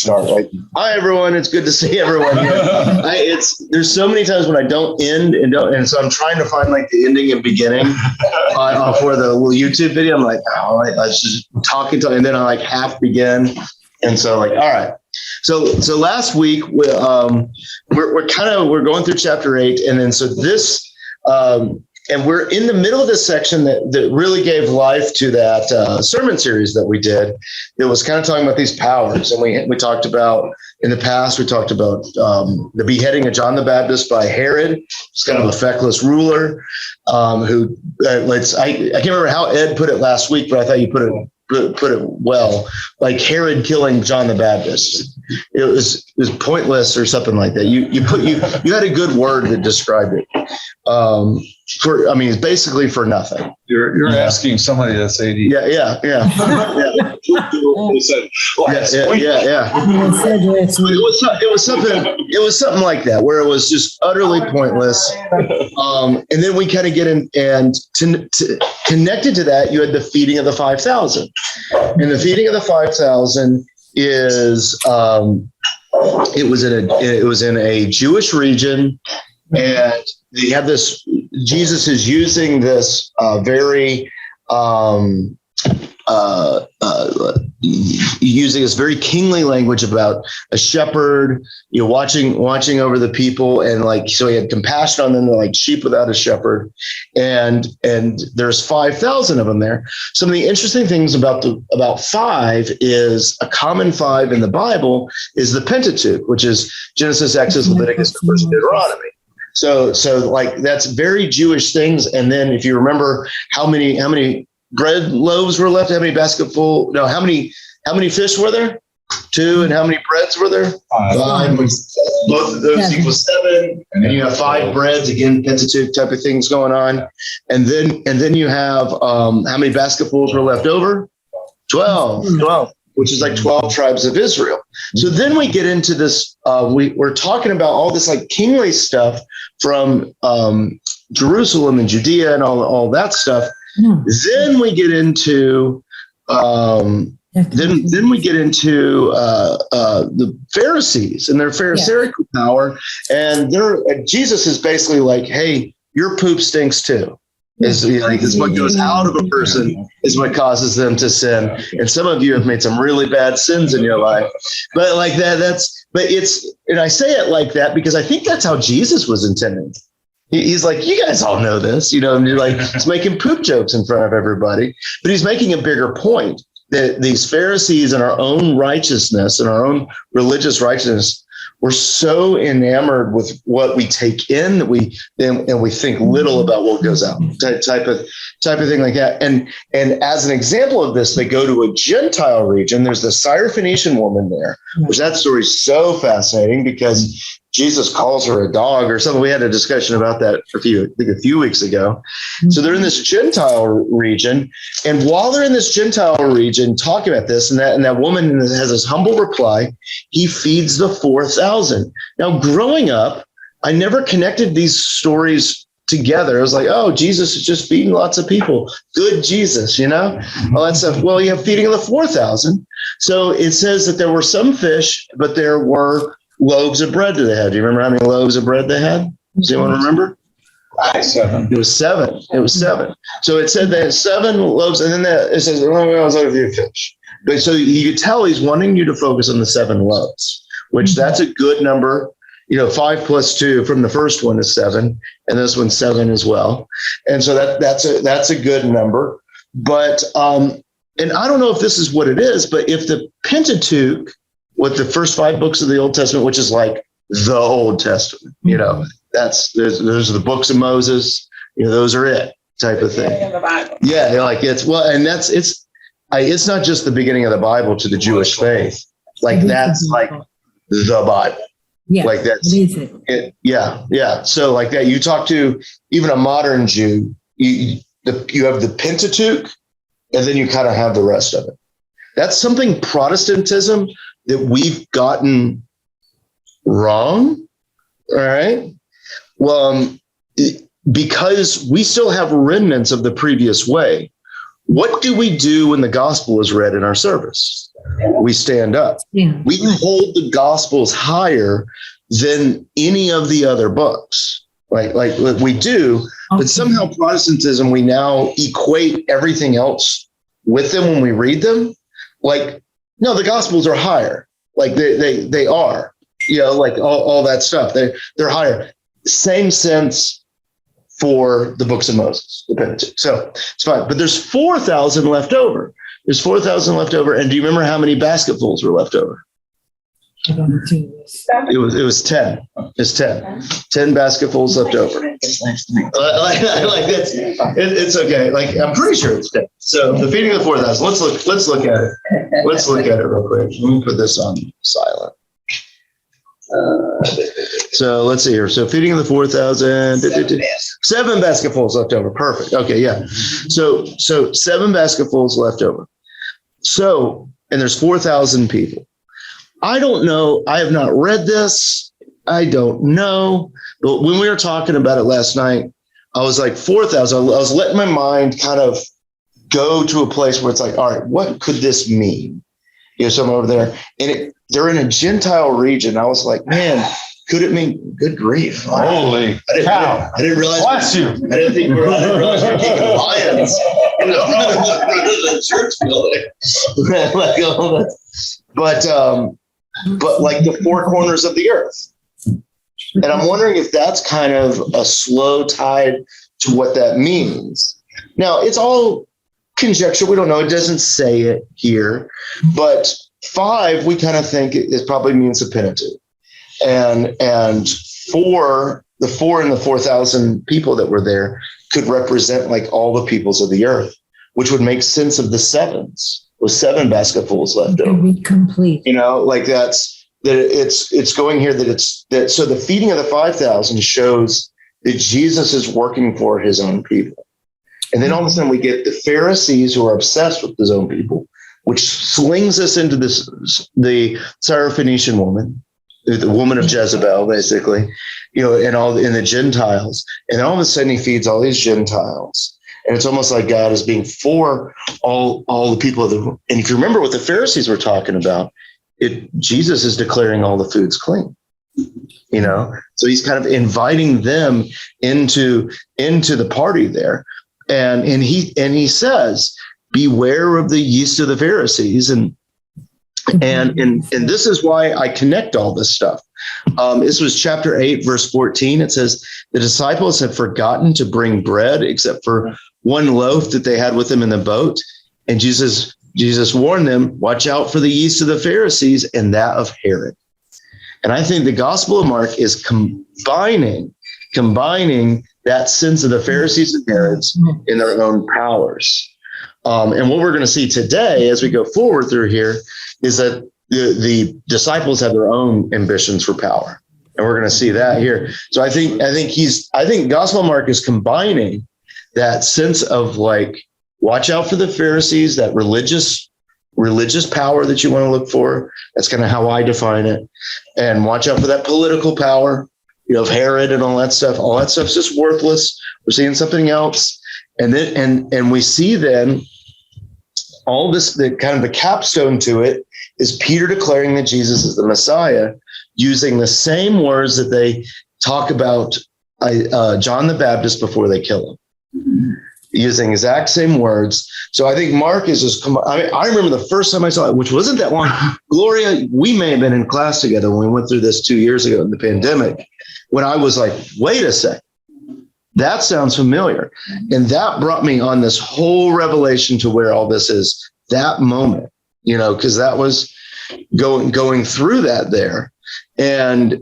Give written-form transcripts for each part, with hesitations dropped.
start. Like, hi everyone, it's good to see everyone here. There's so many times when I don't end and so I'm trying to find like the ending and beginning for the little YouTube video. I'm like, all right, I was just talking to, and then I like half begin, and so like, all right. So last week we're going through chapter 8, and then so this. And we're in the middle of this section that really gave life to that sermon series that we did. It was kind of talking about these powers. And we talked about, in the past, we talked about the beheading of John the Baptist by Herod. He's kind of a feckless ruler who, I can't remember how Ed put it last week, but I thought you put it well, like Herod killing John the Baptist. It was pointless or something like that. You had a good word that described it. It's basically for nothing. You're asking somebody that's 80. Yeah. It was something like that, where it was just utterly pointless. And then we kind of get in, and connected to that, you had the feeding of the 5,000, and the feeding of the 5,000 is it was in a Jewish region, and they have this. Jesus is using this using this very kingly language about a shepherd, watching over the people, and so he had compassion on them. They're like sheep without a shepherd, and there's 5,000 of them there. Some of the interesting things about 5 is a common 5 in the Bible is the Pentateuch, which is Genesis, Exodus, Leviticus, Numbers, Deuteronomy. So that's very Jewish things. And then if you remember how many bread loaves were left, how many how many fish were there? 2. And how many breads were there? 5. Both of those equal 7. And you have 5 breads, again, Pentateuch type of things going on. And then you have how many basketfuls were left over? 12. Which is like 12 tribes of Israel. So then we get into this, we're talking about all this like kingly stuff from Jerusalem and Judea and all that stuff. Then we get into the Pharisees and their Pharisaical power, and Jesus is basically like, hey, your poop stinks too. Is what goes out of a person is what causes them to sin. And some of you have made some really bad sins in your life, but like that, and I say it like that because I think that's how Jesus was intending. He's like, you guys all know this, and you're like, he's making poop jokes in front of everybody, but he's making a bigger point that these Pharisees and our own righteousness and our own religious righteousness, we're so enamored with what we take in that we think little about what goes out. Type of thing like that. And as an example of this, they go to a Gentile region. There's the Sire Phoenician woman there, which that story is so fascinating because Jesus calls her a dog or something. We had a discussion about that a few weeks ago. So they're in this Gentile region. And while they're in this Gentile region talking about this, and that woman has this humble reply, he feeds the 4,000. Now, growing up, I never connected these stories together. I was like, oh, Jesus is just feeding lots of people. Good Jesus, all that stuff. Well, you have feeding of the 4,000. So it says that there were some fish, but there were loaves of bread that they had. Do you remember how many loaves of bread they had? Does anyone remember? 7. It was 7. So it said they had 7 loaves, and then it says, oh, I was like a few fish. But so you could tell he's wanting you to focus on the 7 loaves, which that's a good number. 5 plus 2 from the first one is 7, and this one's 7 as well. And so that's a good number. But and I don't know if this is what it is, but if the Pentateuch, with the first 5 books of the Old Testament, which is like the Old Testament, those are the books of Moses, those are it type of thing. Yeah, it's not just the beginning of the Bible to the Jewish faith. Like that's like the Bible. Yeah, like that's it. Yeah. So like that, you talk to even a modern Jew, you have the Pentateuch, and then you kind of have the rest of it. That's something Protestantism that we've gotten wrong. All right. Well, because we still have remnants of the previous way. What do we do when the gospel is read in our service? We stand up. Yeah. We hold the gospels higher than any of the other books. Like we do, Okay. but somehow Protestantism, we now equate everything else with them when we read them. Like, no, the gospels are higher. Like they are, like all that stuff. They're higher. Same sense for the books of Moses, the Pentateuch. So it's fine. But there's 4,000 left over. There's 4,000 left over. And do you remember how many basketfuls were left over? I don't do this. It was 10. It's 10. 10 basketfuls left over. Like that's it's okay. Like I'm pretty sure it's 10. So the feeding of the 4,000. Let's look at it. Let's look at it real quick. Let me put this on silent. So let's see here. So feeding of the 4,000. 7 basketfuls left over. Perfect. Okay, yeah. So 7 basketfuls left over. So and there's 4,000 people. I don't know. I have not read this. I don't know. But when we were talking about it last night, I was like 4,000. I was letting my mind kind of go to a place where it's like, all right, what could this mean? So I'm over there and they're in a Gentile region. I was like, man, could it mean good grief? Holy cow. I didn't realize. Bless you. I didn't realize we were keeping lions in the front of the church building. Like, all that. But like the 4 corners of the earth. And I'm wondering if that's kind of a slow tide to what that means. Now, it's all conjecture. We don't know. It doesn't say it here. But 5, we kind of think it probably means the Pentateuch. And 4, the 4 and the 4,000 people that were there could represent like all the peoples of the earth, which would make sense of the 7s. With 7 basketfuls left over. Be complete. Like it's going here that so the feeding of the 5,000 shows that Jesus is working for his own people. And then all of a sudden we get the Pharisees who are obsessed with his own people, which slings us into the Sire Phoenician woman, the woman of Jezebel, basically, and the Gentiles. And then all of a sudden he feeds all these Gentiles. And it's almost like God is being for all the people of the world. And if you remember what the Pharisees were talking about, Jesus is declaring all the foods clean. So he's kind of inviting them into the party there. And he says, beware of the yeast of the Pharisees. And this is why I connect all this stuff. This was chapter 8, verse 14. It says, the disciples have forgotten to bring bread except for one loaf that they had with them in the boat. And Jesus warned them, watch out for the yeast of the Pharisees and that of Herod. And I think the Gospel of Mark is combining that sense of the Pharisees and Herods in their own powers. And what we're going to see today as we go forward through here is that the disciples have their own ambitions for power. And we're going to see that here. So I think Gospel of Mark is combining that sense of like, watch out for the Pharisees, that religious power that you want to look for. That's kind of how I define it. And watch out for that political power, of Herod and all that stuff. All that stuff's just worthless. We're seeing something else. And then, and we see then all this, the kind of the capstone to it is Peter declaring that Jesus is the Messiah, using the same words that they talk about John the Baptist before they kill him. Using exact same words. So I think Mark is just, I remember the first time I saw it, which wasn't that long. Gloria, we may have been in class together when we went through this 2 years ago in the pandemic, when I was like, wait a second, that sounds familiar. And that brought me on this whole revelation to where all this is, that moment, because that was going through that there. And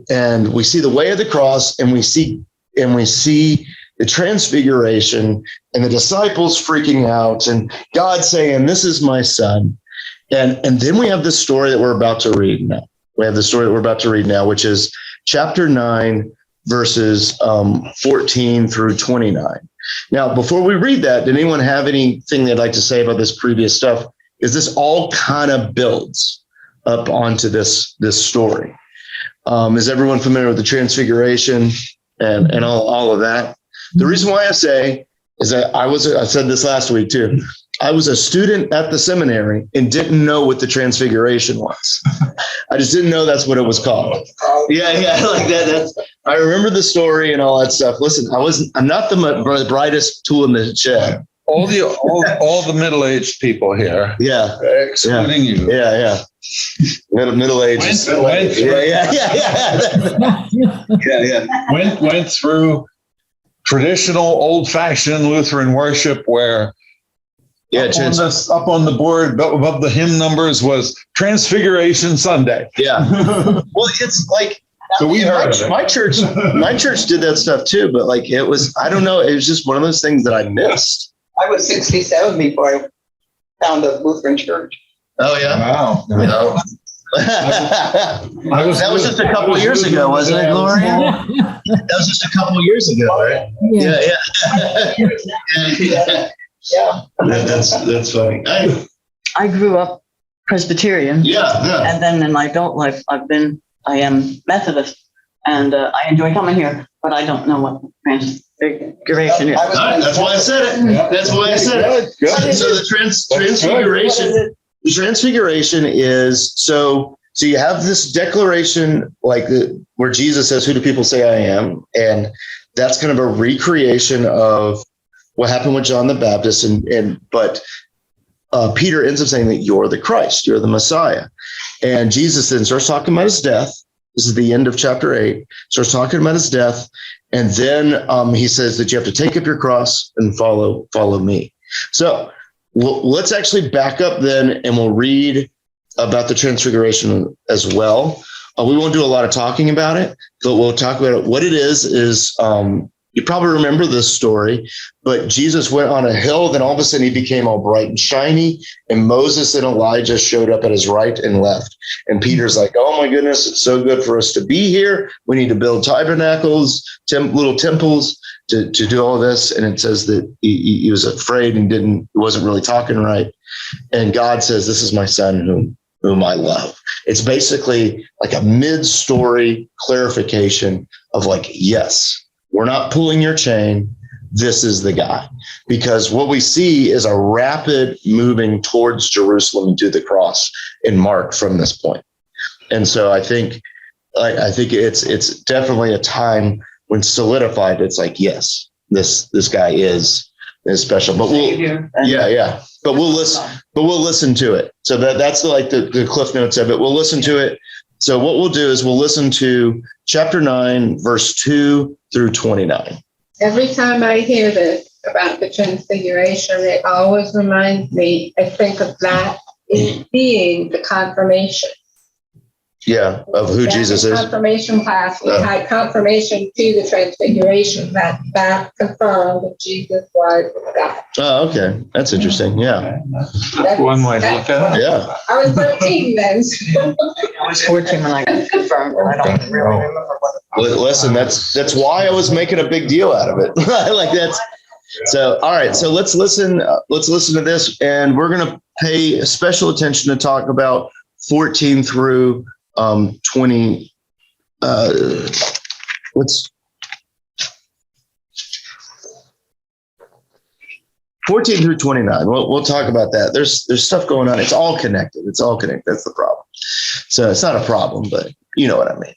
we see the way of the cross, and we see the Transfiguration and the disciples freaking out and God saying, this is my son. And then we have the story that we're about to read now. Which is chapter 9, verses 14 through 29. Now, before we read that, did anyone have anything they'd like to say about this previous stuff? Is this all kind of builds up onto this story? Is everyone familiar with the Transfiguration and all of that? The reason why I say is that I said this last week too. I was a student at the seminary and didn't know what the Transfiguration was. I just didn't know that's what it was called. Yeah, like that. I remember the story and all that stuff. Listen, I'm not the brightest tool in the shed. All the middle-aged people here, excluding you. Yeah. Middle ages. Went through traditional, old-fashioned Lutheran worship where up on the board above the hymn numbers was Transfiguration Sunday. Yeah. Well, it's like so we heard my church did that stuff too, but like it was, I don't know, it was just one of those things that I missed. I was 67 before I found a Lutheran church. Oh yeah. Wow. No. That was just a couple of years ago, wasn't it, Gloria? That was just a couple of years ago, right? Yeah. That's funny. I grew up Presbyterian. Yeah. And then in my adult life, I am Methodist, and I enjoy coming here, but I don't know what Transfiguration is. That's why I said it. That's why I said it. So the Transfiguration is so you have this declaration where Jesus says, "Who do people say I am?" And that's kind of a recreation of what happened with John the Baptist, but Peter ends up saying that you're the Christ, you're the Messiah. And Jesus then starts talking about his death. This is the end of chapter 8. Starts talking about his death. And then he says that you have to take up your cross and follow me. So let's actually back up then, and we'll read about the Transfiguration as well. We won't do a lot of talking about it, but we'll talk about it. What it is you probably remember this story, but Jesus went on a hill, then all of a sudden he became all bright and shiny, and Moses and Elijah showed up at his right and left. And Peter's like, oh my goodness, it's so good for us to be here. We need to build tabernacles, little temples to do all this. And it says that he was afraid and wasn't really talking right. And God says, this is my son whom I love. It's basically like a mid-story clarification of like, yes, we're not pulling your chain. This is the guy. Because what we see is a rapid moving towards Jerusalem to the cross in Mark from this point. And so I think it's definitely a time when solidified. It's like, yes, this guy is special. But we'll listen to it. So that's like the cliff notes of it. We'll listen to it. So what we'll do is we'll listen to chapter 9, verse 2 through 29. Every time I hear this about the Transfiguration, it always reminds me, I think of that as being the confirmation. Yeah, of who Jesus is. Confirmation class. We had confirmation to the Transfiguration that confirmed that Jesus was God. Oh, okay. That's interesting. Yeah. That's one way to look at it. Yeah. I was 13 then. I was 14 when I got confirmed, and I don't really remember what it was. Listen, that's why I was making a big deal out of it. Like that's so. All right. So let's listen to this, and we're going to pay special attention to talk about 14 through 20. What's 14 through 29. We'll talk about that. There's stuff going on. It's all connected. That's the problem. So it's not a problem, but you know what I mean.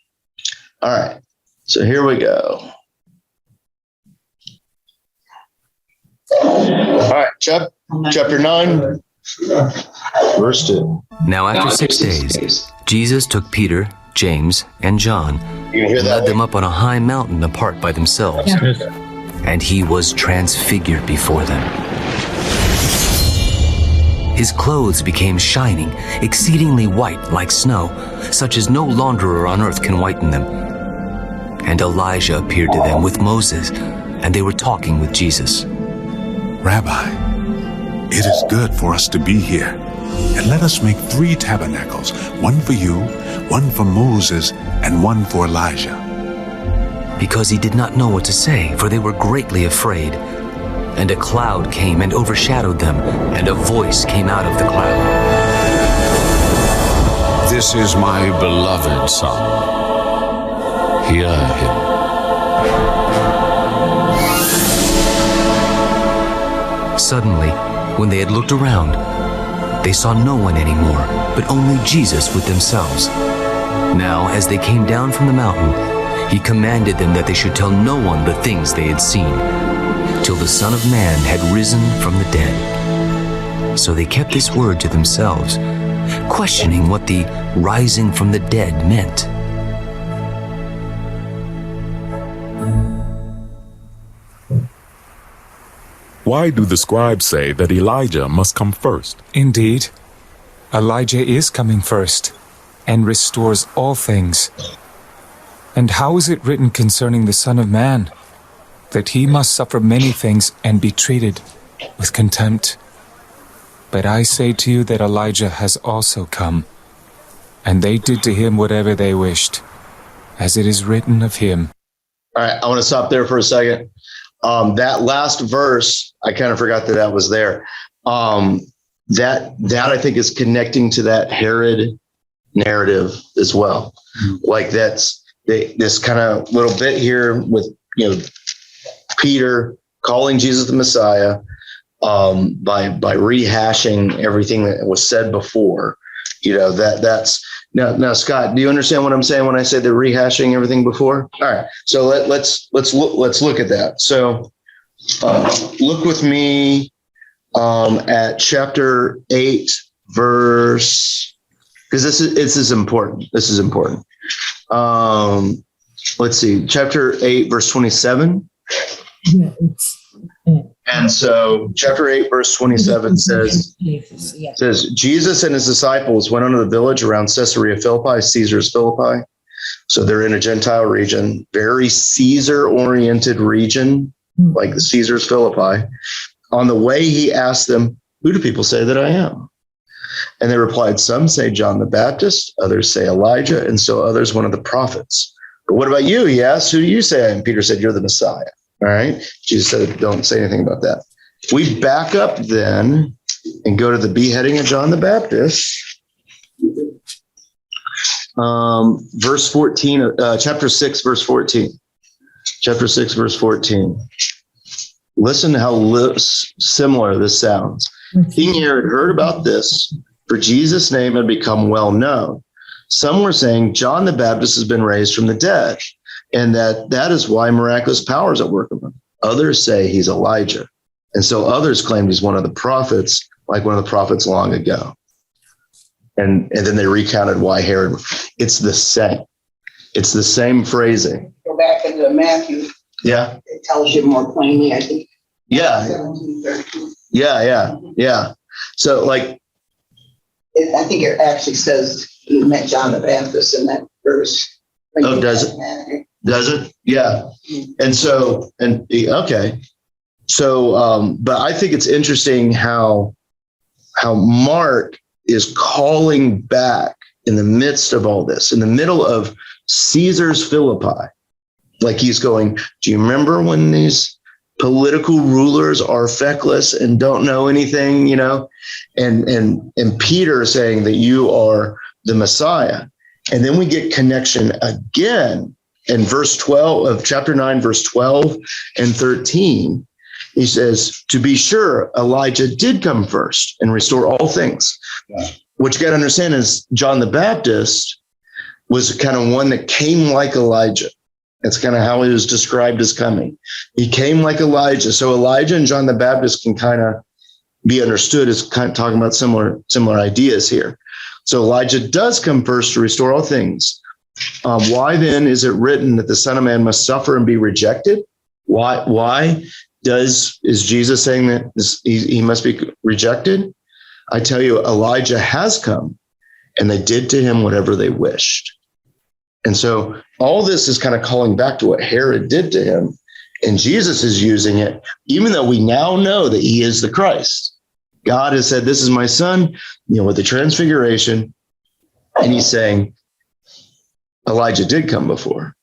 All right. So here we go. All right. Chapter 9, verse 2. Now after 6 days, Jesus took Peter, James, and John and led them up on a high mountain apart by themselves. And he was transfigured before them. His clothes became shining, exceedingly white like snow, such as no launderer on earth can whiten them. And Elijah appeared to them with Moses, and they were talking with Jesus. Rabbi, it is good for us to be here. And let us make 3 tabernacles, one for you, one for Moses, and one for Elijah. Because he did not know what to say, for they were greatly afraid. And a cloud came and overshadowed them, and a voice came out of the cloud. This is my beloved Son. Hear him. Suddenly, When they had looked around, they saw no one anymore, but only Jesus with themselves. Now, as they came down from the mountain, he commanded them that they should tell no one the things they had seen, till the Son of Man had risen from the dead. So they kept this word to themselves, questioning what the rising from the dead meant. Why do the scribes say that Elijah must come first? Indeed, Elijah is coming first and restores all things. And how is it written concerning the Son of Man, that he must suffer many things and be treated with contempt? But I say to you that Elijah has also come, and they did to him whatever they wished, as it is written of him. All right, I want to stop there for a second. That last verse, I kind of forgot that was there. That I think is connecting to that Herod narrative as well. Like that's this kind of little bit here with, Peter calling Jesus the Messiah, by rehashing everything that was said before. That's now, Scott, do you understand what I'm saying when I say they're rehashing everything before? All right, so let's look at that. So look with me at chapter 8, verse, because this is important. This is important. Let's see, chapter 8, verse 27. Yeah, And so chapter 8, verse 27 says, Jesus and his disciples went unto the village around Caesarea Philippi, Caesar's Philippi. So they're in a Gentile region, very Caesar-oriented region, like the Caesar's Philippi. On the way, he asked them, who do people say that I am? And they replied, some say John the Baptist, others say Elijah, and so others one of the prophets. But what about you? He asked, who do you say I am? Peter said, you're the Messiah. All right. Jesus said, don't say anything about that. We back up then and go to the beheading of John the Baptist. Verse 14, chapter 6, verse 14. Chapter 6, verse 14. Listen to how similar this sounds. King Herod heard about this, for Jesus' name had become well known. Some were saying John the Baptist has been raised from the dead, and that is why miraculous powers at work of him. Others say he's Elijah. And so others claimed he's one of the prophets, like one of the prophets long ago. And then they recounted why Herod. It's the same. It's the same phrasing. Go back into Matthew. Yeah. It tells you more plainly, I think. Yeah. 17, 13. Yeah. So like. I think it actually says he met John the Baptist in that verse. Oh, does it? Does it? Yeah. And so, okay. So, but I think it's interesting how Mark is calling back in the midst of all this, in the middle of Caesar's Philippi. Like he's going, do you remember when these political rulers are feckless and don't know anything, and Peter saying that you are the Messiah. And then we get connection again in verse 12 of chapter 9, verse 12 and 13. He says, to be sure, Elijah did come first and restore all things. Yeah. What you got to understand is John the Baptist was kind of one that came like Elijah. That's kind of how he was described as coming. He came like Elijah. So Elijah and John the Baptist can kind of be understood as kind of talking about similar ideas here. So Elijah does come first to restore all things. Why then is it written that the Son of Man must suffer and be rejected? Why is Jesus saying that he must be rejected? I tell you, Elijah has come and they did to him whatever they wished. And so all this is kind of calling back to what Herod did to him. And Jesus is using it, even though we now know that he is the Christ. God has said, this is my son, with the Transfiguration. And he's saying, Elijah did come before.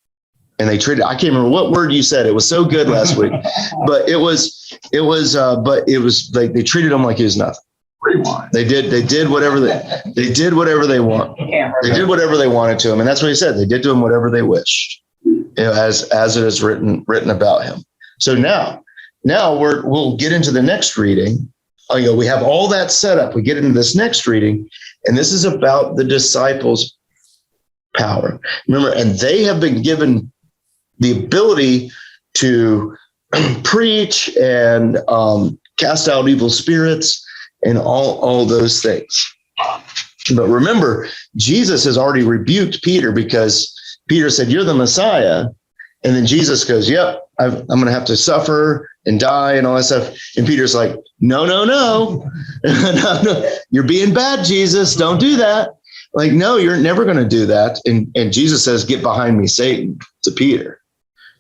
And they treated, I can't remember what word you said. It was so good last week, but it was like they treated him like he was nothing. They did whatever they want. They did whatever they wanted to him. And that's what he said. They did to him whatever they wished, as it is written about him. So now we'll get into the next reading. we have all that set up. We get into this next reading, and this is about the disciples' power. Remember, and they have been given the ability to preach and cast out evil spirits and all those things. But remember, Jesus has already rebuked Peter because Peter said, "You're the Messiah." And then Jesus goes, "Yep, I'm going to have to suffer and die and all that stuff." And Peter's like, no, no. You're being bad, Jesus. Don't do that. Like, no, you're never going to do that. And Jesus says, "Get behind me, Satan," to Peter.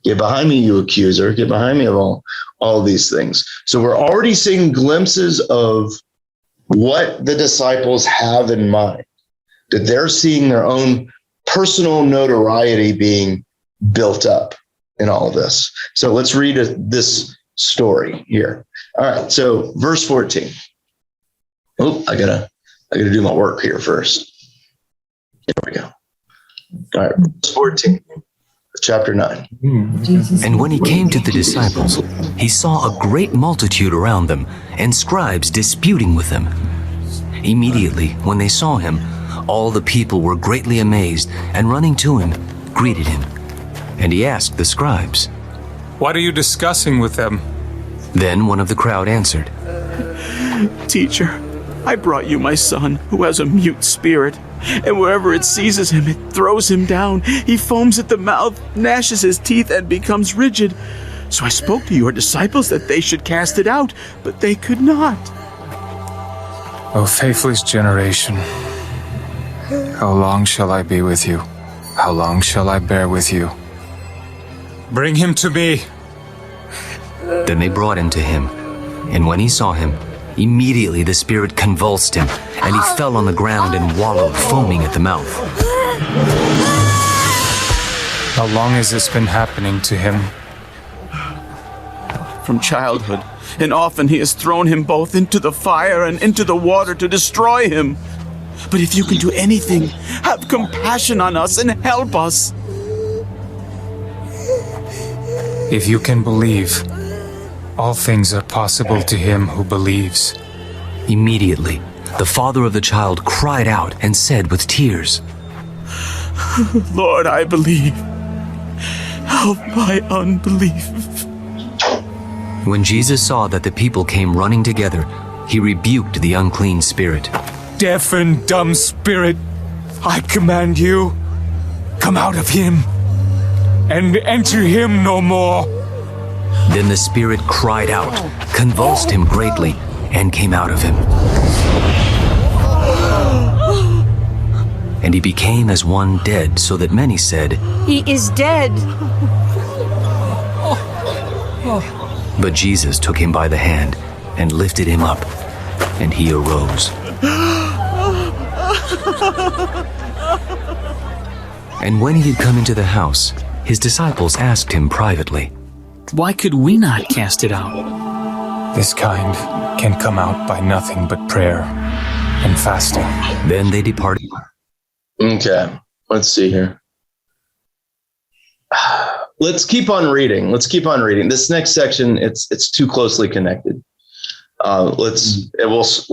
"Get behind me, you accuser. Get behind me of all of these things." So we're already seeing glimpses of what the disciples have in mind, that they're seeing their own personal notoriety being built up in all of this. So let's read this story here. All right. So verse 14. Oh, I gotta do my work here first. Here we go. All right. Verse 14, chapter 9. And when he came to the disciples, he saw a great multitude around them, and scribes disputing with them. Immediately, when they saw him, all the people were greatly amazed, and running to him, greeted him. And he asked the scribes, What are you discussing with them? Then one of the crowd answered, Teacher, I brought you my son, who has a mute spirit, and wherever it seizes him, it throws him down. He foams at the mouth, gnashes his teeth, and becomes rigid. So I spoke to your disciples that they should cast it out, but they could not. O faithless generation, how long shall I be with you? How long shall I bear with you? Bring him to me. Then they brought him to him. And when he saw him, immediately the spirit convulsed him, and he fell on the ground and wallowed, foaming at the mouth. How long has this been happening to him? From childhood, and often he has thrown him both into the fire and into the water to destroy him. But if you can do anything, have compassion on us and help us. If you can believe, all things are possible to him who believes. Immediately, the father of the child cried out and said with tears, Lord, I believe. Help my unbelief. When Jesus saw that the people came running together, he rebuked the unclean spirit. Deaf and dumb spirit, I command you, come out of him, and enter him no more. Then the spirit cried out, convulsed him greatly, and came out of him. And he became as one dead, so that many said, He is dead. But Jesus took him by the hand and lifted him up, and he arose. And when he had come into the house, his disciples asked him privately, Why could we not cast it out? This kind can come out by nothing but prayer and fasting. Then they departed. Okay, let's see here. Let's keep on reading. This next section, it's too closely connected. We'll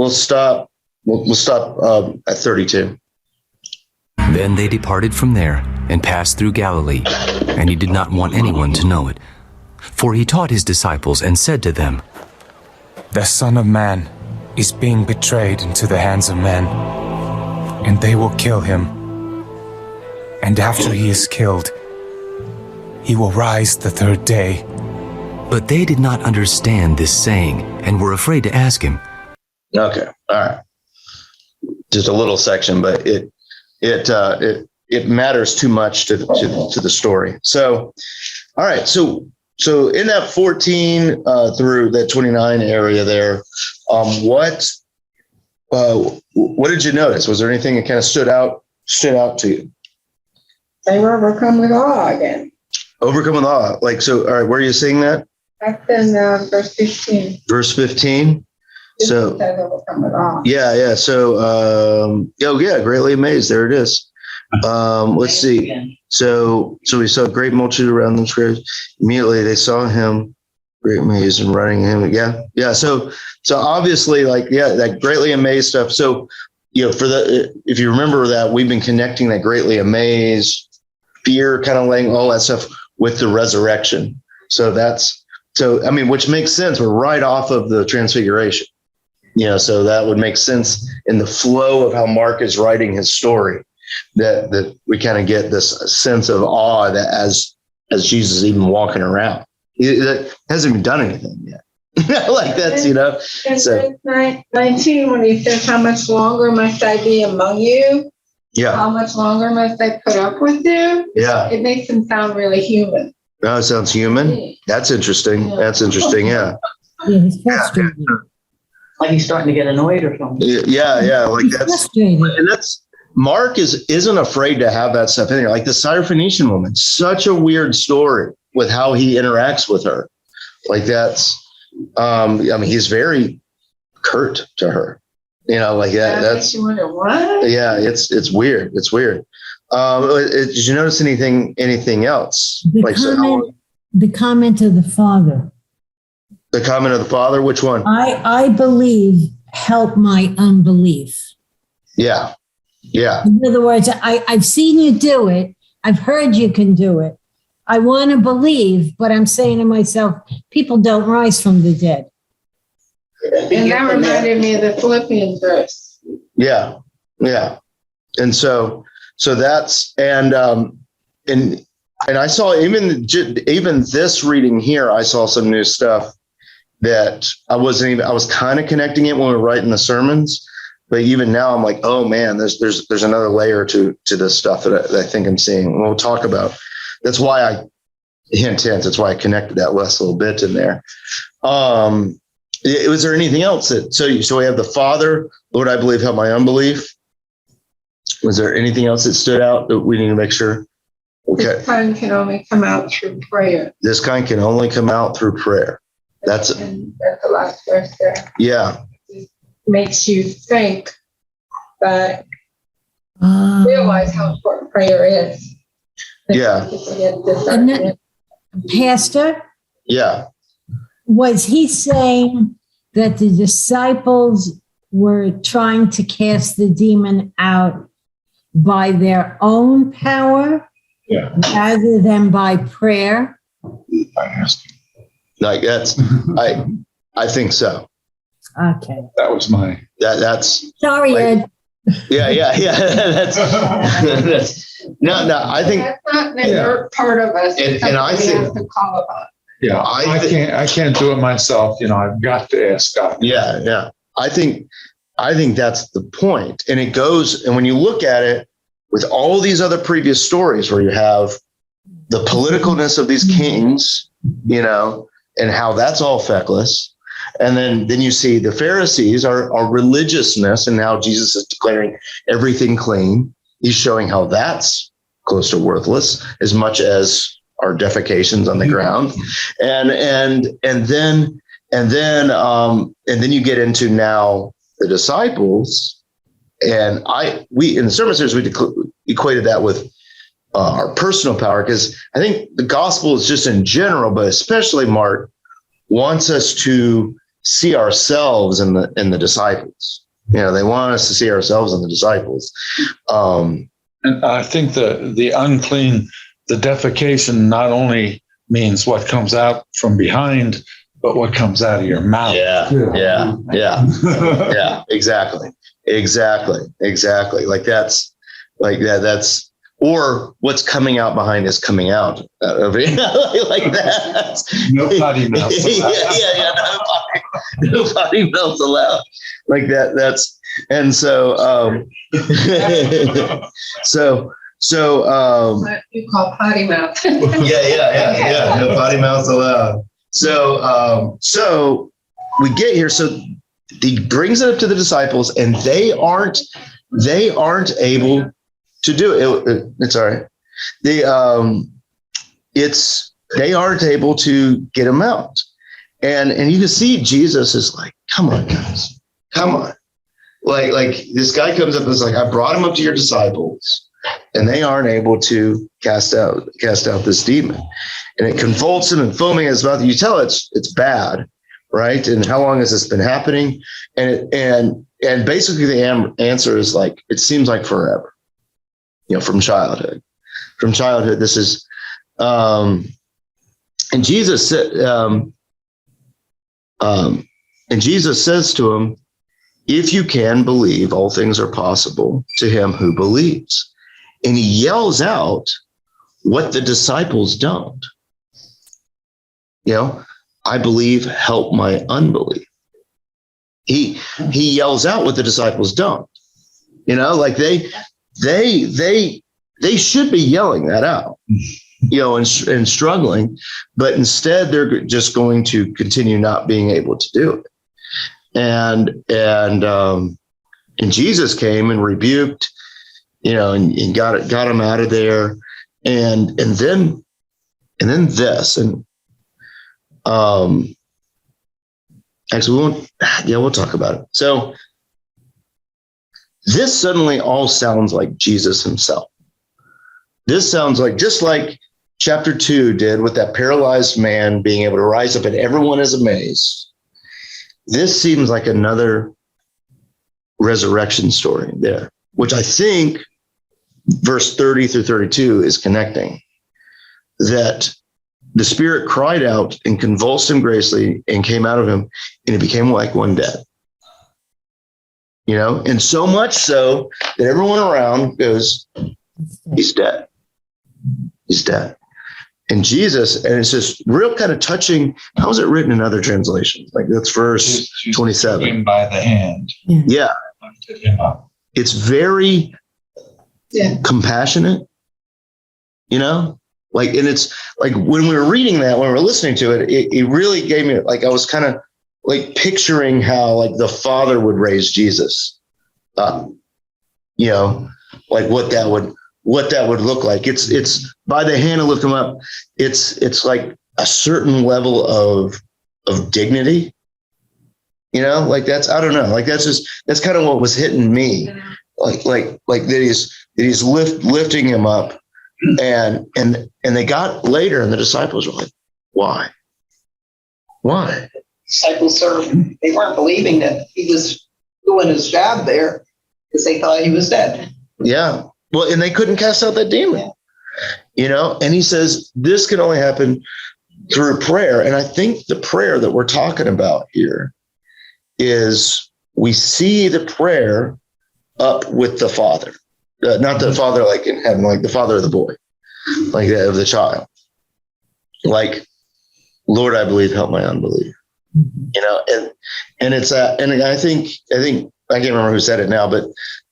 stop at 32. Then they departed from there and passed through Galilee, and he did not want anyone to know it. For he taught his disciples and said to them, The Son of Man is being betrayed into the hands of men, and they will kill him. And after he is killed, he will rise the third day. But they did not understand this saying, and were afraid to ask him. Okay, all right. Just a little section, but it matters too much to the story. So, all right. So in that 14 through that 29 area there, what did you notice? Was there anything that kind of stood out to you? They were overcome with awe again. Overcome with awe. Like, so, all right, where are you seeing that? That's in verse 15. Verse 15. So, Says overcome with awe. yeah. So, greatly amazed. There it is. Let's see. So we saw a great multitude around them. Immediately they saw him. Great amaze and running him. Yeah. So obviously, like, that greatly amazed stuff. So, if you remember that, we've been connecting that greatly amazed, fear, kind of laying all that stuff with the resurrection. Which makes sense. We're right off of the Transfiguration. So that would make sense in the flow of how Mark is writing his story, that we kind of get this sense of awe that as Jesus is even walking around. That hasn't even done anything yet. Like that's, In so verse 19, when he says, how much longer must I be among you? yeah. How much longer must I put up with you? Yeah. It makes him sound really human. Oh, it sounds human. That's interesting. Yeah. That's interesting. Yeah. Yeah, he's frustrated. Like he's starting to get annoyed or something. Yeah. Like He's that's, frustrated. and that's, Mark isn't afraid to have that stuff in there. Like the Sire Phoenician woman, such a weird story with how he interacts with her. Like that's, he's very curt to her, like that. That's, you wonder what? yeah, it's weird. It's weird. Did you notice anything else? The comment of the Father. The comment of the Father, which one? I believe, help my unbelief. Yeah. In other words, I've seen you do it. I've heard you can do it. I want to believe, but I'm saying to myself, people don't rise from the dead. And that reminded me of the Philippians verse. Yeah. And so that's, and I saw even this reading here, I saw some new stuff that I was kind of connecting it when we were writing the sermons, but even now I'm like, oh man, there's another layer to this stuff that I think I'm seeing. And we'll talk about. That's why I hint. That's why I connected that last little bit in there. Was there anything else so we have the Father, Lord, I believe, help my unbelief. Was there anything else that stood out that we need to make sure? Okay. This kind can only come out through prayer. This kind can only come out through prayer. That's the last verse there. Yeah. It makes you think, but realize how important prayer is. Yeah. And then, Pastor, yeah. Was he saying that the disciples were trying to cast the demon out by their own power rather than by prayer? Like that's, I think so. Okay. That was That's sorry, Ed. Yeah. that's no. I think that's not an inert part of us. And I think have to call upon. Yeah, I can't do it myself. I've got to ask God. Yeah. I think that's the point. And it goes, and when you look at it with all these other previous stories where you have the politicalness of these kings, and how that's all feckless. And then you see the Pharisees are religiousness and how Jesus is declaring everything clean. He's showing how that's close to worthless as much as our defecations on the ground. And then you get into now the disciples. And we in the sermon series, we equated that with our personal power, because I think the gospel is just in general, but especially Mark wants us to see ourselves in the disciples. They want us to see ourselves in the disciples. And I think the unclean, the defecation not only means what comes out from behind, but what comes out of your mouth. Yeah. Exactly. Like that's, or what's coming out behind is coming out of it. Like that. No potty mouths allowed. No potty mouths allowed. Like that. That's, and so, What you call potty mouth. Yeah. No potty mouths allowed. So we get here. So he brings it up to the disciples, and they aren't able to do it. It's all right. They aren't able to get him out. And you can see Jesus is like, come on, guys, come on. Like this guy comes up and is like, I brought him up to your disciples. and they aren't able to cast out this demon. And it convulses him and foaming in his mouth. You tell it's bad, right? And how long has this been happening? And basically the answer is like, it seems like forever, from childhood. From childhood, this is, and Jesus said, and Jesus says to him, if you can believe, all things are possible to him who believes. And he yells out what the disciples don't. I believe, help my unbelief. He yells out what the disciples don't. Like they should be yelling that out, and struggling, but instead they're just going to continue not being able to do it. And Jesus came and rebuked, and got him out of there. And then this, and actually we'll talk about it. So this suddenly all sounds like Jesus himself. This sounds like, just like chapter 2 did with that paralyzed man being able to rise up and everyone is amazed. This seems like another resurrection story there, which I think verse 30 through 32 is connecting, that the Spirit cried out and convulsed him greatly and came out of him, and he became like one dead. And so much so that everyone around goes, he's dead. He's dead. And Jesus, and it's just real kind of touching. How is it written in other translations? Like that's verse 27. Him by the hand. Yeah. Lifted him up. It's very compassionate, like, and it's like when we were reading that, when we were listening to it, it really gave me, like, I was kind of like picturing how like the Father would raise Jesus up, like what that would look like. It's by the hand to lift him up. It's like a certain level of dignity, like that's, I don't know, like that's kind of what was hitting me, like that he's lifting him up, and they got later, and the disciples were like, why? Disciples they weren't believing that he was doing his job there because they thought he was dead. Yeah. Well, and they couldn't cast out that demon, and he says this can only happen through prayer. And I think the prayer that we're talking about here is we see the prayer up with the Father, not the Father like in heaven, like the Father of the boy, like that of the child, like, Lord, I believe, help my unbelief, and it's and I think I can't remember who said it now, but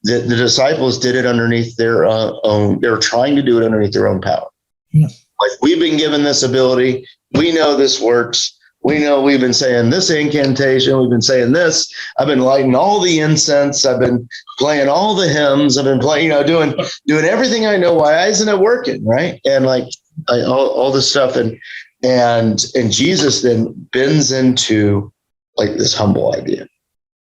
the disciples did it underneath their own. They were trying to do it underneath their own power. Yeah. Like, we've been given this ability. We know this works. We know we've been saying this incantation. We've been saying this. I've been lighting all the incense. I've been playing all the hymns. I've been playing, doing everything I know. Why isn't it working? Right. And like all this stuff. And Jesus then bends into like this humble idea,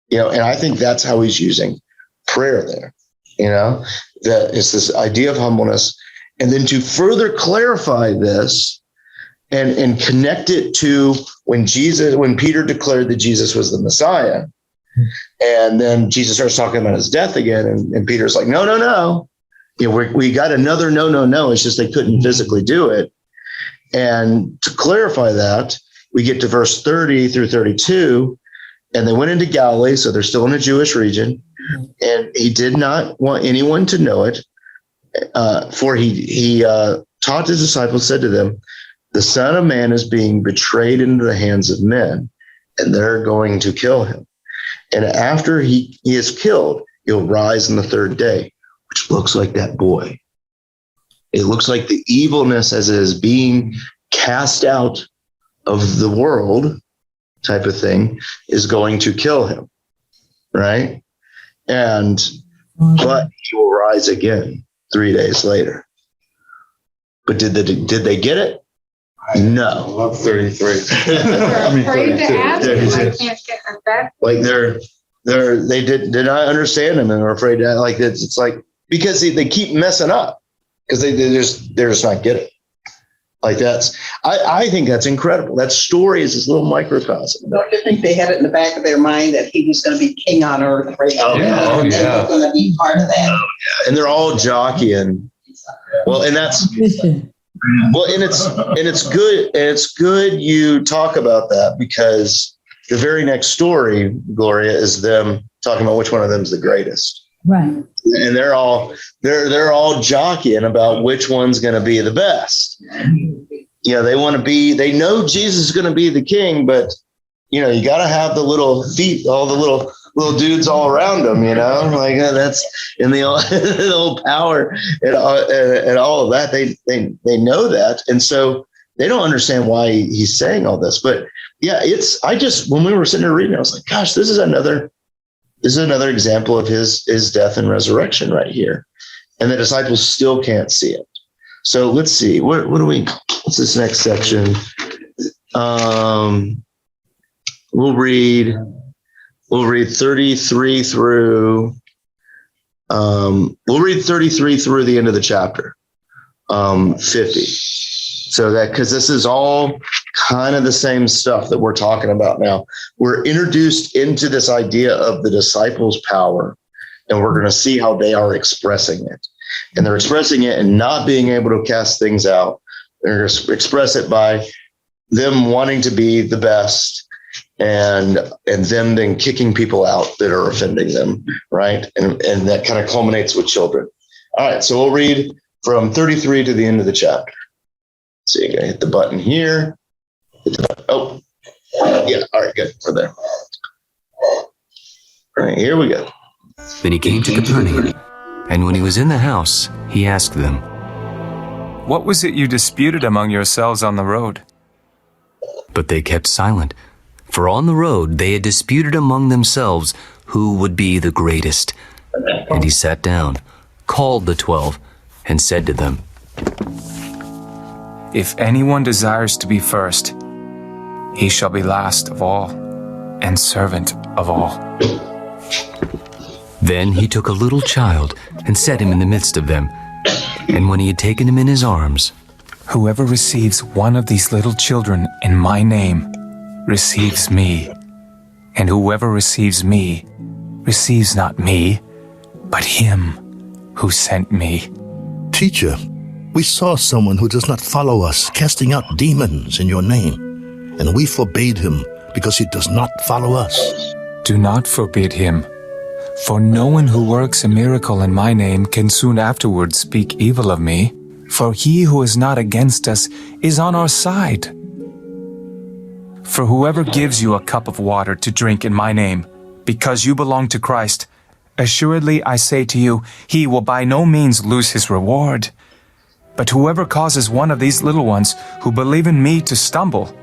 and I think that's how he's using prayer there, that it's this idea of humbleness. And then to further clarify this and connect it to when Peter declared that Jesus was the Messiah, and then Jesus starts talking about his death again. And Peter's like, no. We got another no. It's just they couldn't physically do it. And to clarify that, we get to verse 30 through 32, and they went into Galilee. So they're still in a Jewish region. And he did not want anyone to know it, for he taught his disciples, said to them, the Son of Man is being betrayed into the hands of men, and they're going to kill him. And after he is killed, he'll rise on the third day, which looks like that boy. It looks like the evilness as it is being cast out of the world type of thing is going to kill him, right? But he will rise again 3 days later. But did they get it? No. I love 33. Afraid to ask him, I can't get them back. Like they did not understand him and were afraid to, like it's like, because they keep messing up because they're just not getting it. Like I think that's incredible. That story is this little microcosm. Don't you think they had it in the back of their mind that he was going to be king on earth? Right? Oh, yeah. Oh, They yeah. were going to be part of that. And they're all jockeying. Well, and that's well, and it's good. It's good you talk about that, because the very next story, Gloria, is them talking about which one of them is the greatest. Right. And they're all jockeying about which one's going to be the best. They know Jesus is going to be the king, but you got to have the little feet, all the little dudes all around them, like that's in the old power and all of that. They know that. And so they don't understand why he's saying all this, but yeah, when we were sitting there reading, I was like, gosh, this is another example of his death and resurrection right here. And the disciples still can't see it. So let's see, what's this next section? We'll read 33 through, the end of the chapter, 50. So because this is all kind of the same stuff that we're talking about now. We're introduced into this idea of the disciples' power, and we're going to see how they are expressing it. And they're expressing it and not being able to cast things out. They're going to express it by them wanting to be the best, and them then kicking people out that are offending them, right? And that kind of culminates with children. All right, so we'll read from 33 to the end of the chapter. So you're gonna hit the button here. Oh, yeah, all right, good, we're there. All right, here we go. Then he came to Capernaum, and when he was in the house, he asked them, "What was it you disputed among yourselves on the road?" But they kept silent, for on the road they had disputed among themselves who would be the greatest. And he sat down, called the 12, and said to them, "If anyone desires to be first, he shall be last of all and servant of all." Then he took a little child and set him in the midst of them. And when he had taken him in his arms, "Whoever receives one of these little children in my name receives me, and whoever receives me receives not me, but him who sent me." Teacher, we saw someone who does not follow us casting out demons in your name, and we forbade him because he does not follow us. Do not forbid him, for no one who works a miracle in my name can soon afterwards speak evil of me, for he who is not against us is on our side. For whoever gives you a cup of water to drink in my name, because you belong to Christ, assuredly I say to you, he will by no means lose his reward. But whoever causes one of these little ones who believe in me to stumble,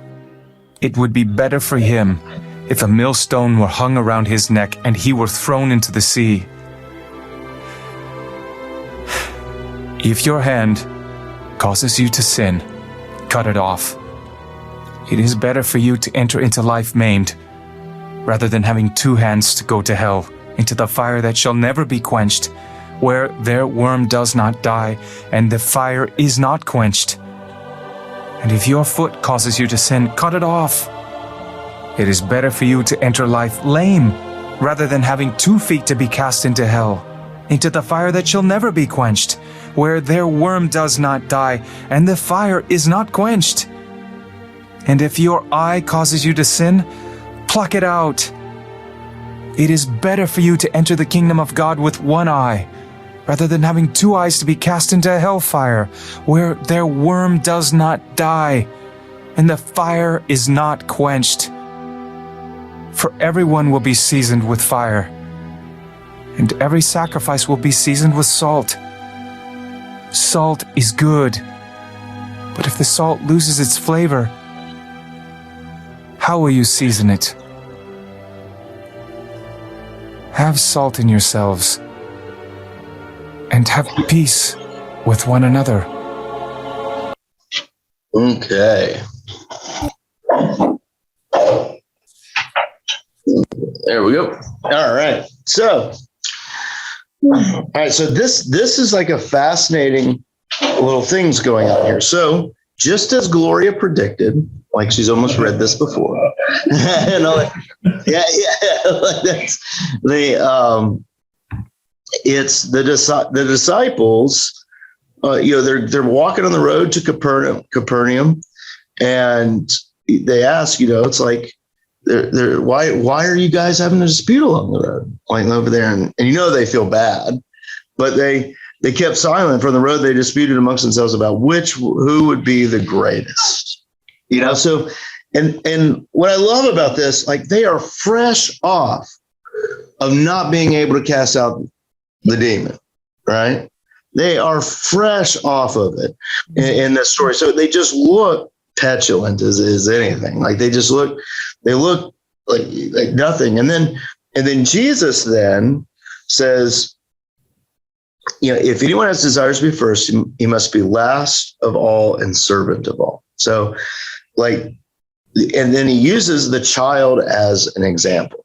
it would be better for him if a millstone were hung around his neck and he were thrown into the sea. If your hand causes you to sin, cut it off. It is better for you to enter into life maimed, rather than having two hands to go to hell, into the fire that shall never be quenched, where their worm does not die, and the fire is not quenched. And if your foot causes you to sin, cut it off. It is better for you to enter life lame, rather than having 2 feet to be cast into hell, into the fire that shall never be quenched, where their worm does not die, and the fire is not quenched. And if your eye causes you to sin, pluck it out. It is better for you to enter the kingdom of God with one eye, rather than having 2 eyes to be cast into hellfire, where their worm does not die, and the fire is not quenched. For everyone will be seasoned with fire, and every sacrifice will be seasoned with salt. Salt is good, but if the salt loses its flavor, how will you season it? Have salt in yourselves, and have peace with one another. Okay. There we go. All right. So All right, so this is like a fascinating little things going on here. So just as Gloria predicted, like she's almost read this before, and that's it's the disciples. They're walking on the road to Capernaum, and they ask, it's like, why are you guys having a dispute along the road, like over there? And they feel bad, but they kept silent. From the road, they disputed amongst themselves about who would be the greatest. So and what I love about this, like they are fresh off of not being able to cast out the demon, right? They are fresh off of it in this story. So they just look petulant as anything. Like they look like nothing. And then Jesus then says, if anyone has desires to be first, he must be last of all and servant of all. So and then he uses the child as an example.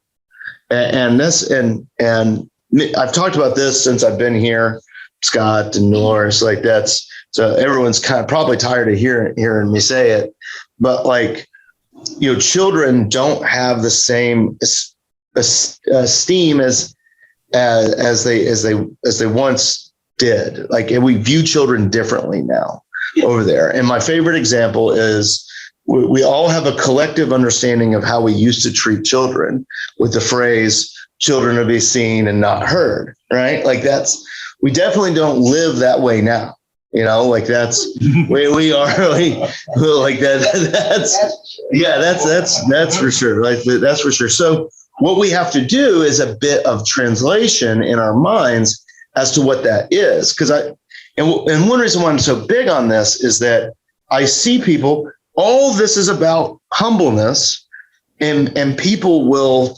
And I've talked about this since I've been here, Scott and Norris, like that's, so everyone's kind of probably tired of hearing me say it, but children don't have the same esteem as they once did. Like, and we view children differently now over there. And my favorite example is we all have a collective understanding of how we used to treat children with the phrase, children to be seen and not heard, right? Like we definitely don't live that way now. That's where we are. Like that's for sure. Like that's for sure. So what we have to do is a bit of translation in our minds as to what that is. And one reason why I'm so big on this is that I see people, all this is about humbleness, and people will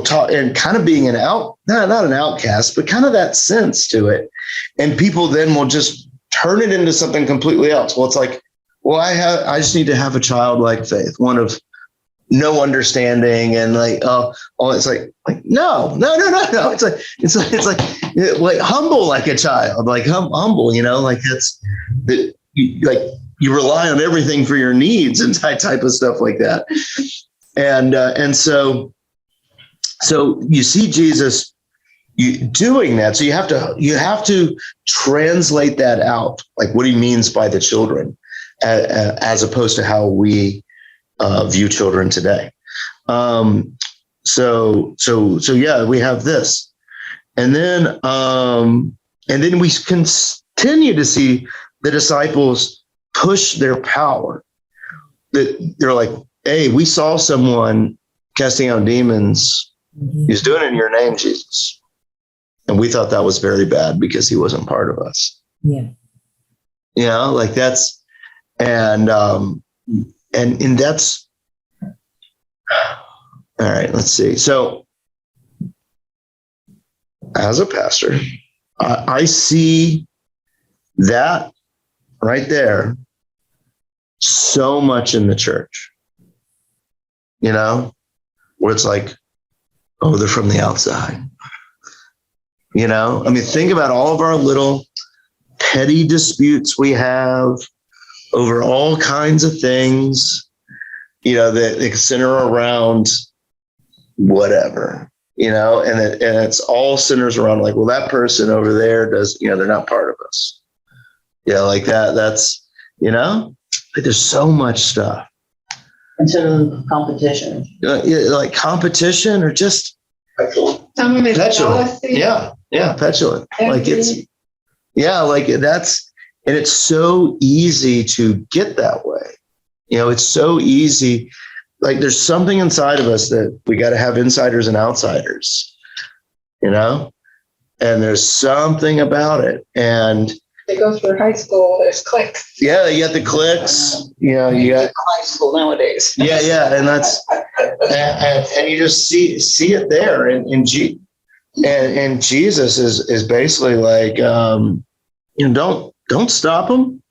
talk and kind of being not an outcast, but kind of that sense to it. And people then will just turn it into something completely else. Well, it's like, I just need to have a childlike faith, one of no understanding, and it's like no. It's like humble like a child, like humble, like that's you rely on everything for your needs and type of stuff like that. And so you see Jesus doing that. So you have to translate that out, like what he means by the children, as opposed to how we view children today. So yeah, we have this, and then we continue to see the disciples push their power. That they're like, hey, we saw someone casting out demons. He's doing it in your name, Jesus. And we thought that was very bad because he wasn't part of us. Yeah. Like that's, and that's, all right, let's see. So as a pastor, I see that right there so much in the church, where it's like, oh, they're from the outside. Think about all of our little petty disputes we have over all kinds of things, that they center around whatever, and it's all centers around like, well, that person over there does, they're not part of us. Like that. That's, there's so much stuff. Instead of competition. Like competition or just Some of it's petulant. jealousy. Yeah, petulant. Like it's, Envy. like that's, and it's so easy to get that way. It's so easy. Like there's something inside of us that we got to have insiders and outsiders, and there's something about it. And They go through high school, there's cliques. yeah, you got the cliques, you got High school nowadays. Yeah. And that's, and you just see it there. And Jesus is basically like, don't stop them.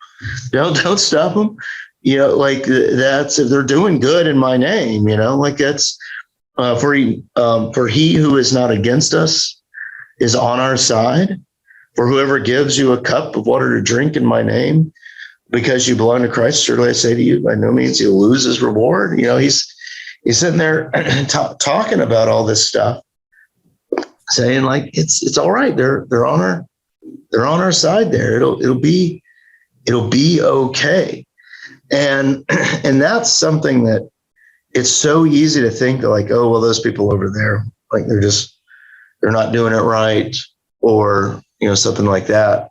Don't stop them. Like that's, if they're doing good in my name, like that's, for he who is not against us is on our side. For whoever gives you a cup of water to drink in my name, because you belong to Christ, surely I say to you, by no means he'll lose his reward. He's sitting there talking about all this stuff, saying like it's all right. They're on our side there. It'll be okay. And that's something that it's so easy to think like, oh well, those people over there, like they're not doing it right, or something like that.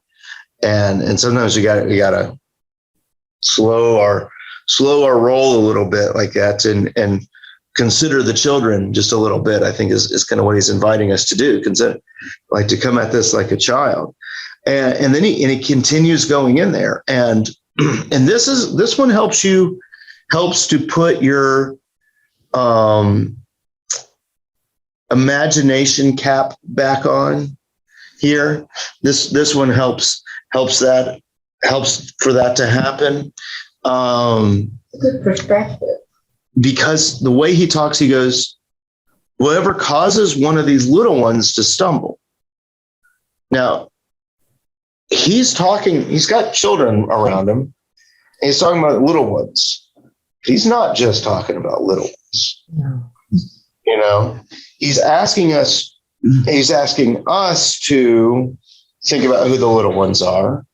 And sometimes we gotta slow our roll a little bit like that, and consider the children just a little bit. I think is kind of what he's inviting us to do. Consider, like, to come at this like a child, and then he continues going in there, and this one helps to put your imagination cap back on here. This one helps for that to happen. Good perspective. Because the way he talks, he goes, whoever causes one of these little ones to stumble. Now, he's got children around him, and he's talking about little ones. He's not just talking about little ones. No. He's asking us to think about who the little ones are.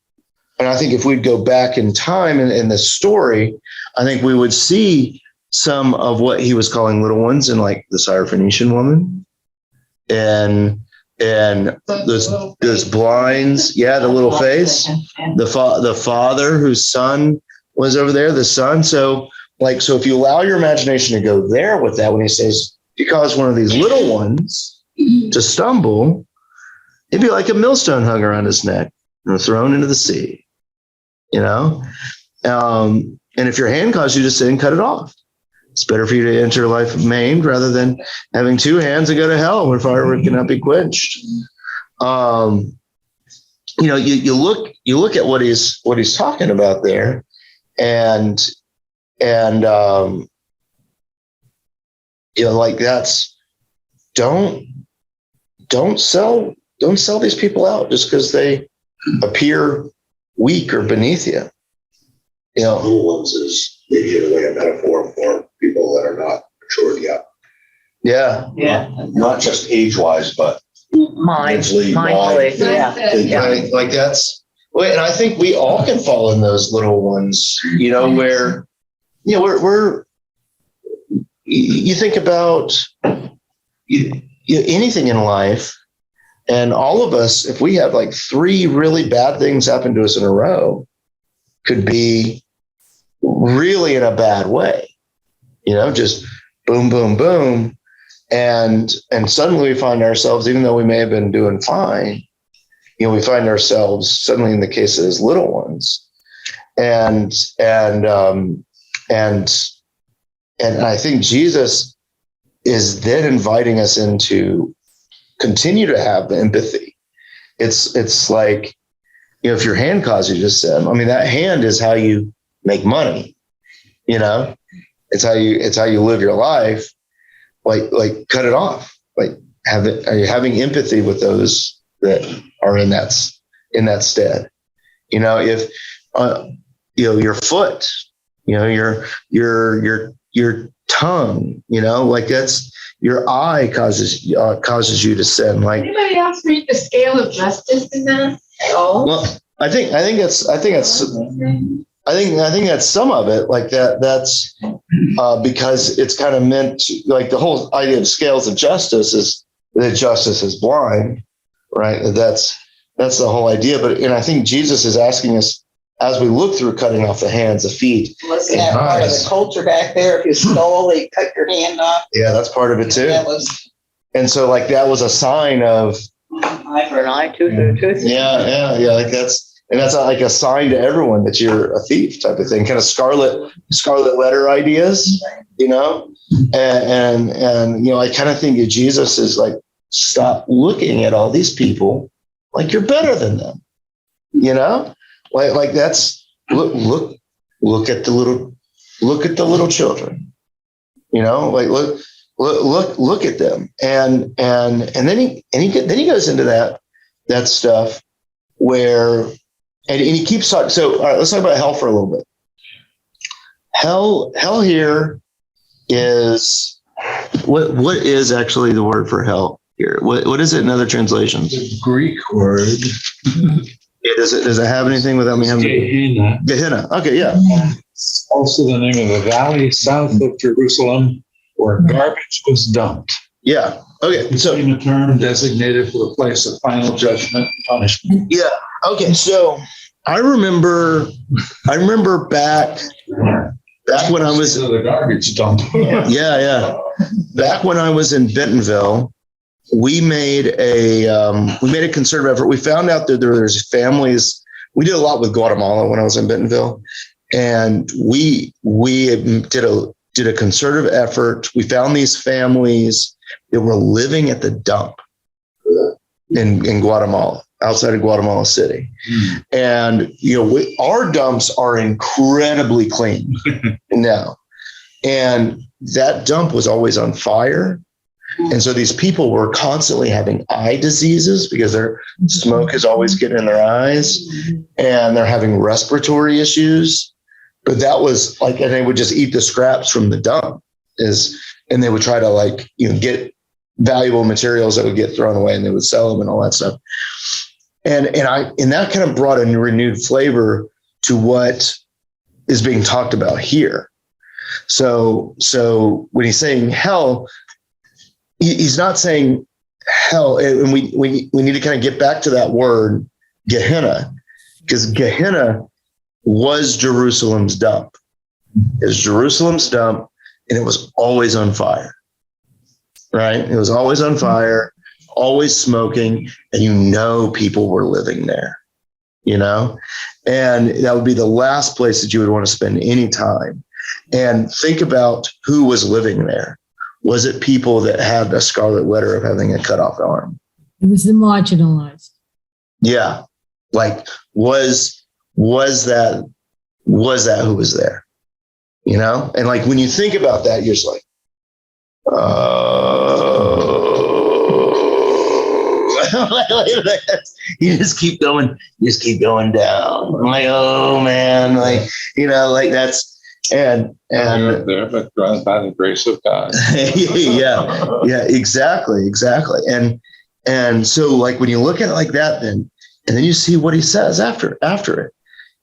And I think if we'd go back in time in the story, I think we would see some of what he was calling little ones, in like the Sire Phoenician woman and those blinds. Yeah, the little face, the father whose son was over there, the son. So if you allow your imagination to go there with that, when he says, if you cause one of these little ones to stumble, it'd be like a millstone hung around his neck and thrown into the sea, and if your hand causes you to sin, cut it off. It's better for you to enter life maimed rather than having two hands and go to hell where fire cannot be quenched. You look at what he's talking about there, and like that's don't sell these people out just because they appear weak or beneath you. Little ones is usually a metaphor for people that are not matured yet. Yeah. Not just age-wise, but mindfully. Yeah. Like that's, and I think we all can fall in those little ones, where, we're you think about anything in life, and all of us, if we have like 3 really bad things happen to us in a row, could be really in a bad way, just boom, boom, boom. And suddenly we find ourselves, even though we may have been doing fine, we find ourselves suddenly in the case of those little ones. And I think Jesus is then inviting us into continue to have empathy. It's like, if your hand causes you to sin, that hand is how you make money. It's how you live your life. Like cut it off. Are you having empathy with those that are in that stead? If your foot, your tongue, that's your eye causes you to sin. Like, anybody else read the scale of justice in that at all? Well, I think that's some of it. Like that's because it's kind of meant to, like, the whole idea of scales of justice is that justice is blind, right? That's the whole idea. And I think Jesus is asking us, as we look through cutting off the hands, the feet. Wasn't that part of the culture back there? If you stole, they cut your hand off. Yeah, that's part of it too. And so like that was a sign of eye for an eye, tooth for a tooth. Yeah. Like that's like a sign to everyone that you're a thief, type of thing. Kind of scarlet letter ideas, and I kind of think of Jesus as like, stop looking at all these people like you're better than them, Like that's look at the little children, like look at them, and then he goes into that stuff where, and he keeps talking. So all right, let's talk about hell for a little bit. Hell here is what is actually the word for hell here? What is it in other translations? The Greek word. Does it have anything without me having Gehenna. Gehenna? Okay, yeah. It's also the name of the valley south of Jerusalem where garbage was dumped. Yeah. Okay. So a term designated for the place of final judgment and punishment. Yeah. Okay. So I remember back when I was the garbage dump. yeah. Back when I was in Bentonville, we made a concerted effort. We found out that there's families. We did a lot with Guatemala when I was in Bentonville, and we did a concerted effort. We found these families that were living at the dump in Guatemala, outside of Guatemala City. And, our dumps are incredibly clean now. And that dump was always on fire. And so these people were constantly having eye diseases because their smoke is always getting in their eyes, and they're having respiratory issues. But that was and they would just eat the scraps from the dump and they would try to get valuable materials that would get thrown away, and they would sell them and all that stuff. And that kind of brought a renewed flavor to what is being talked about here. So when he's saying hell, he's not saying hell. And we need to kind of get back to that word Gehenna, because Gehenna was Jerusalem's dump. It was Jerusalem's dump, and it was always on fire, right? It was always on fire, always smoking, and people were living there, and that would be the last place that you would want to spend any time. And think about who was living there. Was it people that had a scarlet letter of having a cut off arm? It was the marginalized. Yeah. Was that who was there? And when you think about that, you're just like, you just keep going down. I'm like, oh man, that's and there, but by the grace of God. yeah, exactly. And so when you look at it like that, and then you see what he says after it.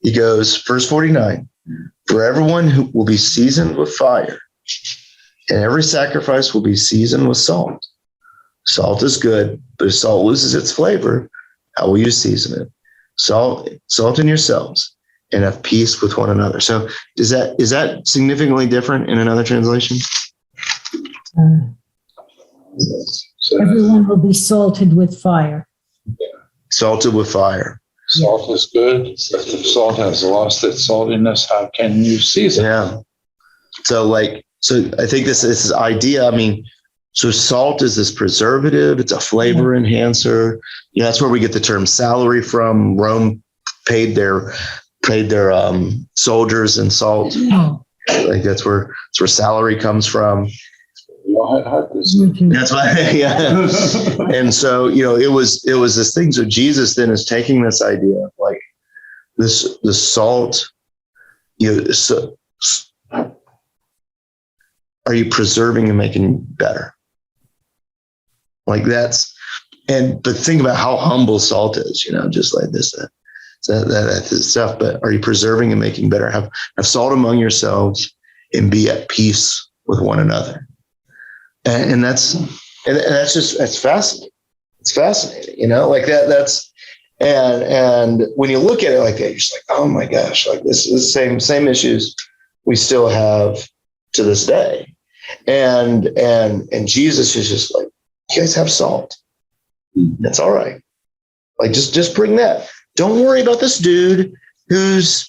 He goes, verse 49, for everyone who will be seasoned with fire, and every sacrifice will be seasoned with salt. Salt is good, but if salt loses its flavor, how will you season it? Salt in yourselves, and have peace with one another. So is that significantly different in another translation? Everyone will be salted with fire. Salted with fire. Salt is good. If salt has lost its saltiness, how can you season? Yeah. So I think this is idea. So salt is this preservative. It's a flavor enhancer. That's where we get the term salary from. Rome paid their soldiers in salt. That's where salary comes from. That's why, yeah. And so, it was this thing. So Jesus then is taking this idea of the salt, are you preserving and making better? But think about how humble salt is, just like this, that stuff. But are you preserving and making better? Have salt among yourselves and be at peace with one another. And that's fascinating. It's fascinating, that's, and when you look at it like that, you're just like, oh my gosh, this is the same issues we still have to this day. And Jesus is just like, you guys have salt. That's all right. Just bring that. Don't worry about this dude who's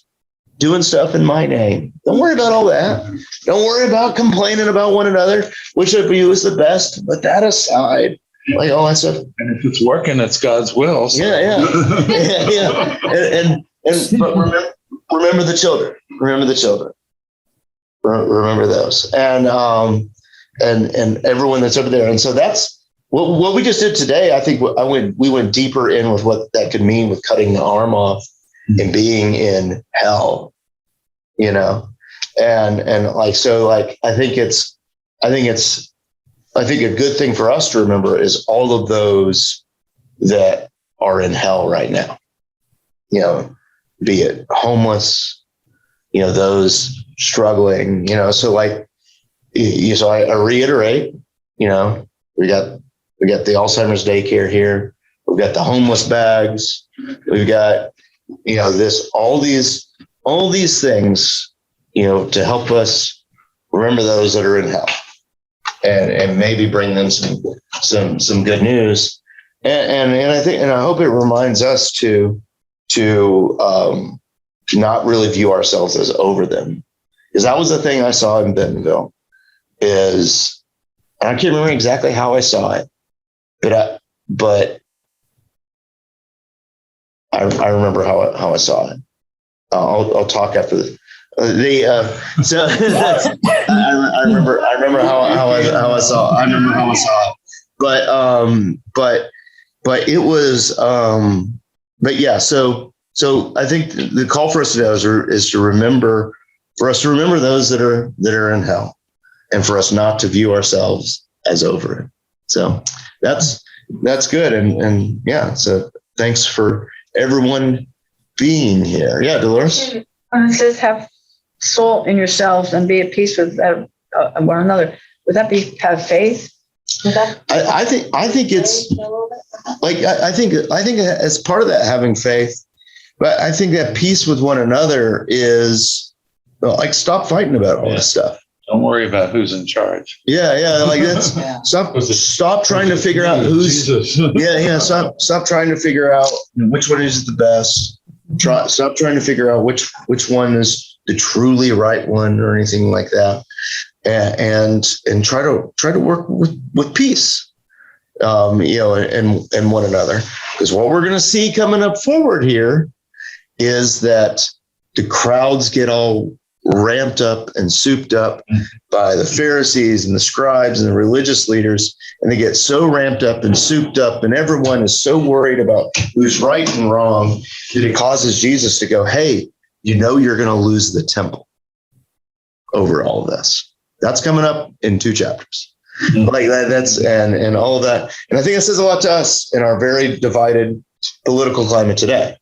doing stuff in my name. Don't worry about all that. Don't worry about complaining about one another, which of you is the best. But that aside, all that stuff. And if it's working, it's God's will. So. Yeah. But remember the children. Remember those. And and everyone that's over there. And so that's what we just did today. I think we went deeper in with what that could mean with cutting the arm off and being in hell, and like, so like, I think a good thing for us to remember is all of those that are in hell right now, be it homeless, those struggling, so like, so I reiterate, we got the Alzheimer's daycare here. We've got the homeless bags. We've got, all these things, to help us remember those that are in hell and maybe bring them some good news. And I think, and I hope it reminds us to not really view ourselves as over them. Because that was the thing I saw in Bentonville is, and I can't remember exactly how I saw it, but I remember how I saw it. I'll talk after this. So I remember how I saw it. But it was but yeah, so I think the call for us today is to remember those that are in hell, and for us not to view ourselves as over it. So that's good. And yeah, so thanks for everyone being here. Yeah, Dolores? When it says have salt in yourselves and be at peace with one another, would that be have faith? I think it's like, I think as part of that having faith, but I think that peace with one another is like, stop fighting about all this stuff. Don't worry about who's in charge. Yeah. Like that's stop trying to figure out who's Stop trying to figure out which one is the best. Stop trying to figure out which one is the truly right one or anything like that. And try to work with peace, and one another. Because what we're going to see coming up forward here is that the crowds get all ramped up and souped up by the Pharisees and the scribes and the religious leaders. And they get so ramped up and souped up, and everyone is so worried about who's right and wrong that it causes Jesus to go, hey, you're going to lose the temple over all of this. That's coming up in 2 chapters. Like that's and all of that. And I think it says a lot to us in our very divided political climate today,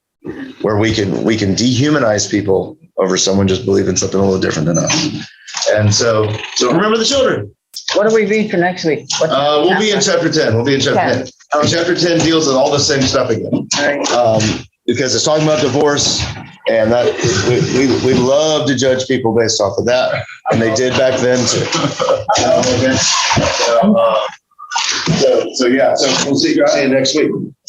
where we can dehumanize people over someone just believing something a little different than us. And so remember the children. What do we read for next week? We'll be in chapter 10. We'll be in chapter 10. Chapter 10 deals with all the same stuff again. All right. Because it's talking about divorce, and that we love to judge people based off of that, and they did back then too. So we'll see you next week.